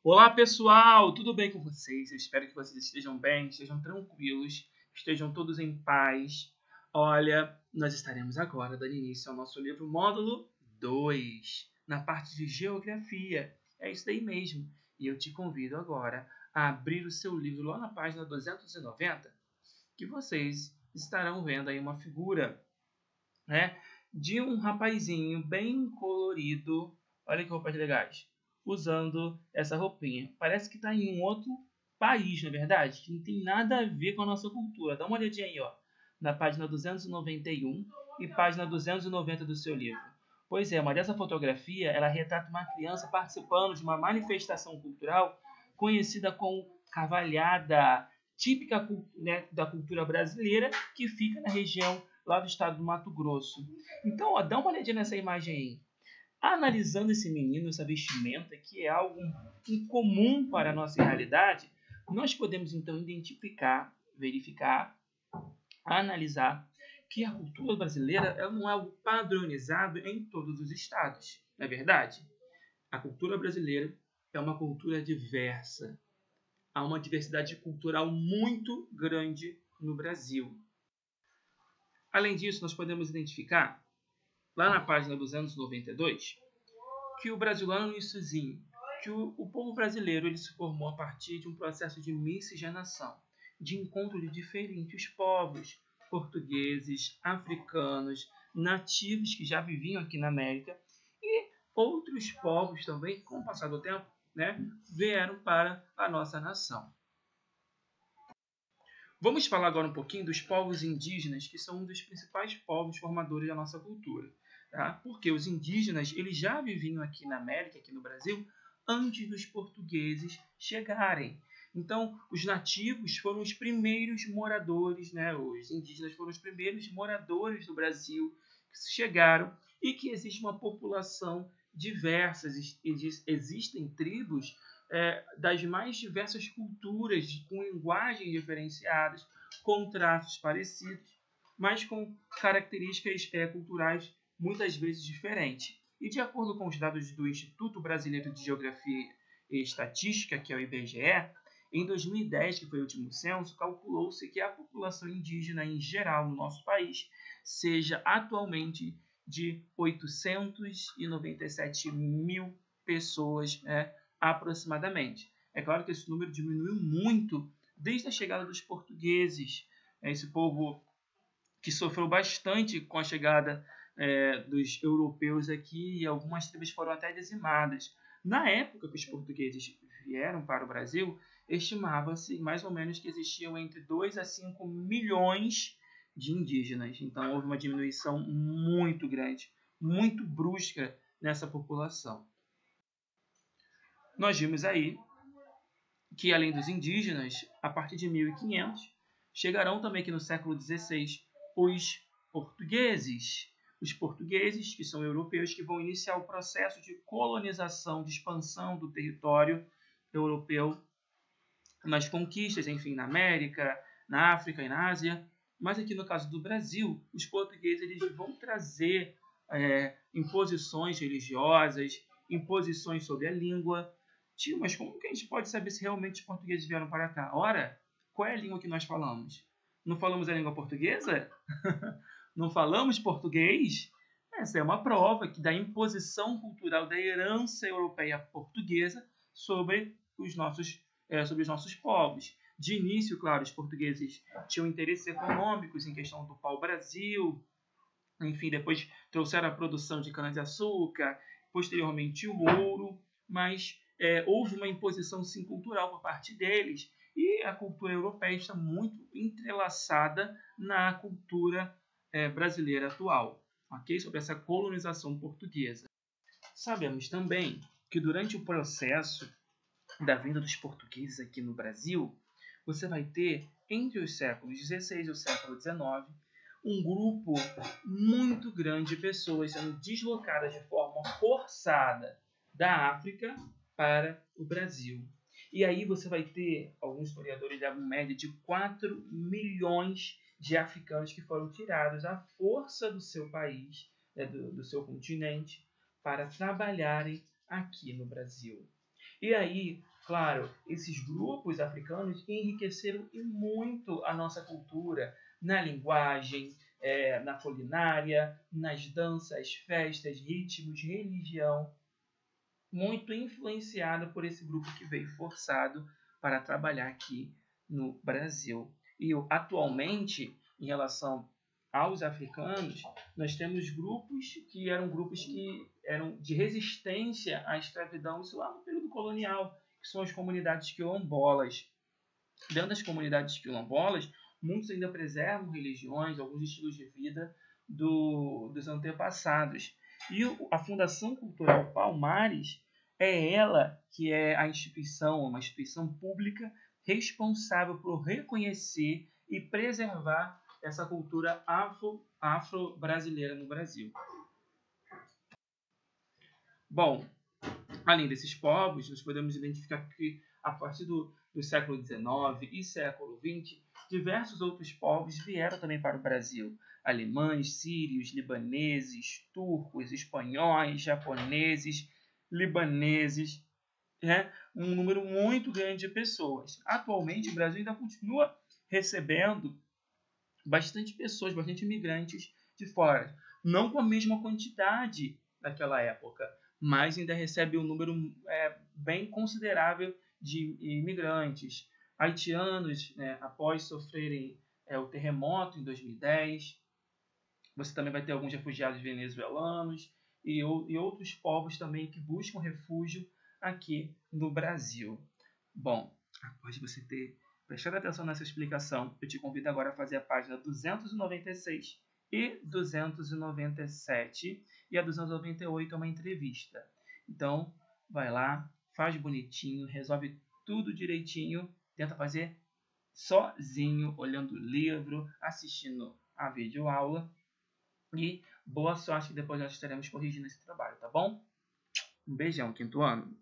Olá pessoal, tudo bem com vocês? Eu espero que vocês estejam bem, estejam tranquilos, estejam todos em paz. Olha, nós estaremos agora dando início ao nosso livro módulo 2, na parte de Geografia. É isso daí mesmo. E eu te convido agora a abrir o seu livro lá na página 290, que vocês estarão vendo aí uma figura, né, de um rapazinho bem colorido. Olha que roupas legais, usando essa roupinha. Parece que está em um outro país, na verdade, que não tem nada a ver com a nossa cultura. Dá uma olhadinha aí, ó, na página 291 e página 290 do seu livro. Pois é, mas essa fotografia, ela retrata uma criança participando de uma manifestação cultural conhecida como cavalhada, típica, né, da cultura brasileira, que fica na região lá do estado do Mato Grosso. Então, ó, dá uma olhadinha nessa imagem aí. Analisando esse menino, essa vestimenta, que é algo incomum para a nossa realidade, nós podemos então identificar, verificar, analisar que a cultura brasileira ela não é algo padronizado em todos os estados. Não é verdade? A cultura brasileira é uma cultura diversa. Há uma diversidade cultural muito grande no Brasil. Além disso, nós podemos identificar lá na página 292, que o Brasil lá no iníciozinho, que o povo brasileiro ele se formou a partir de um processo de miscigenação, de encontro de diferentes povos, portugueses, africanos, nativos que já viviam aqui na América e outros povos também, com o passar do tempo, né, vieram para a nossa nação. Vamos falar agora um pouquinho dos povos indígenas, que são um dos principais povos formadores da nossa cultura. Tá? Porque os indígenas eles já viviam aqui na América, aqui no Brasil, antes dos portugueses chegarem. Então, os nativos foram os primeiros moradores, né? Os indígenas foram os primeiros moradores do Brasil que chegaram e que existe uma população diversa, existem tribos das mais diversas culturas, com linguagens diferenciadas, com traços parecidos, mas com características culturais muitas vezes diferentes. E de acordo com os dados do Instituto Brasileiro de Geografia e Estatística, que é o IBGE, em 2010, que foi o último censo, calculou-se que a população indígena em geral no nosso país seja atualmente de 897 mil pessoas, aproximadamente. É claro que esse número diminuiu muito desde a chegada dos portugueses. Esse povo que sofreu bastante com a chegada dos europeus aqui, e algumas tribos foram até dizimadas. Na época que os portugueses vieram para o Brasil, estimava-se mais ou menos que existiam entre 2 a 5 milhões de indígenas. Então houve uma diminuição muito grande, muito brusca nessa população. Nós vimos aí que, além dos indígenas, a partir de 1500, chegarão também aqui no século XVI os portugueses. Os portugueses, que são europeus, que vão iniciar o processo de colonização, de expansão do território europeu nas conquistas, enfim, na América, na África e na Ásia. Mas aqui no caso do Brasil, os portugueses eles vão trazer imposições religiosas, imposições sobre a língua. Tio, mas como que a gente pode saber se realmente os portugueses vieram para cá? Ora, qual é a língua que nós falamos? Não falamos a língua portuguesa? Não falamos português? Essa é uma prova da imposição cultural da herança europeia portuguesa sobre os nossos povos. De início, claro, os portugueses tinham interesses econômicos em questão do pau-brasil, enfim, depois trouxeram a produção de cana-de-açúcar, posteriormente o ouro, mas houve uma imposição sim cultural por parte deles, e a cultura europeia está muito entrelaçada na cultura brasileira atual, ok? Sobre essa colonização portuguesa. Sabemos também que durante o processo da vinda dos portugueses aqui no Brasil, você vai ter, entre os séculos XVI e o século XIX, um grupo muito grande de pessoas sendo deslocadas de forma forçada da África para o Brasil. E aí você vai ter, alguns historiadores davam média de 4 milhões de africanos que foram tirados à força do seu país, do seu continente, para trabalharem aqui no Brasil. E aí Claro, esses grupos africanos enriqueceram e muito a nossa cultura na linguagem, na culinária, nas danças, festas, ritmos, religião, muito influenciado por esse grupo que veio forçado para trabalhar aqui no Brasil. E atualmente, em relação aos africanos, nós temos grupos que eram de resistência à escravidão, isso lá no período colonial, que são as comunidades quilombolas. Dentro das comunidades quilombolas, muitos ainda preservam religiões, alguns estilos de vida dos antepassados. E a Fundação Cultural Palmares é ela que é a instituição, uma instituição pública responsável por reconhecer e preservar essa cultura afro-brasileira no Brasil. Bom, além desses povos, nós podemos identificar que a partir do século XIX e século XX, diversos outros povos vieram também para o Brasil. Alemães, sírios, libaneses, turcos, espanhóis, japoneses, libaneses, um número muito grande de pessoas. Atualmente, o Brasil ainda continua recebendo bastante pessoas, bastante imigrantes de fora. Não com a mesma quantidade daquela época, mas ainda recebe um número bem considerável de imigrantes. Haitianos, após sofrerem o terremoto em 2010, você também vai ter alguns refugiados venezuelanos e outros povos também que buscam refúgio aqui no Brasil. Bom, após você ter prestado atenção nessa explicação, eu te convido agora a fazer a página 296 e 297, e a 298 é uma entrevista. Então, vai lá, faz bonitinho, resolve tudo direitinho, tenta fazer sozinho, olhando o livro, assistindo a videoaula, e boa sorte, que depois nós estaremos corrigindo esse trabalho, tá bom? Um beijão, quinto ano!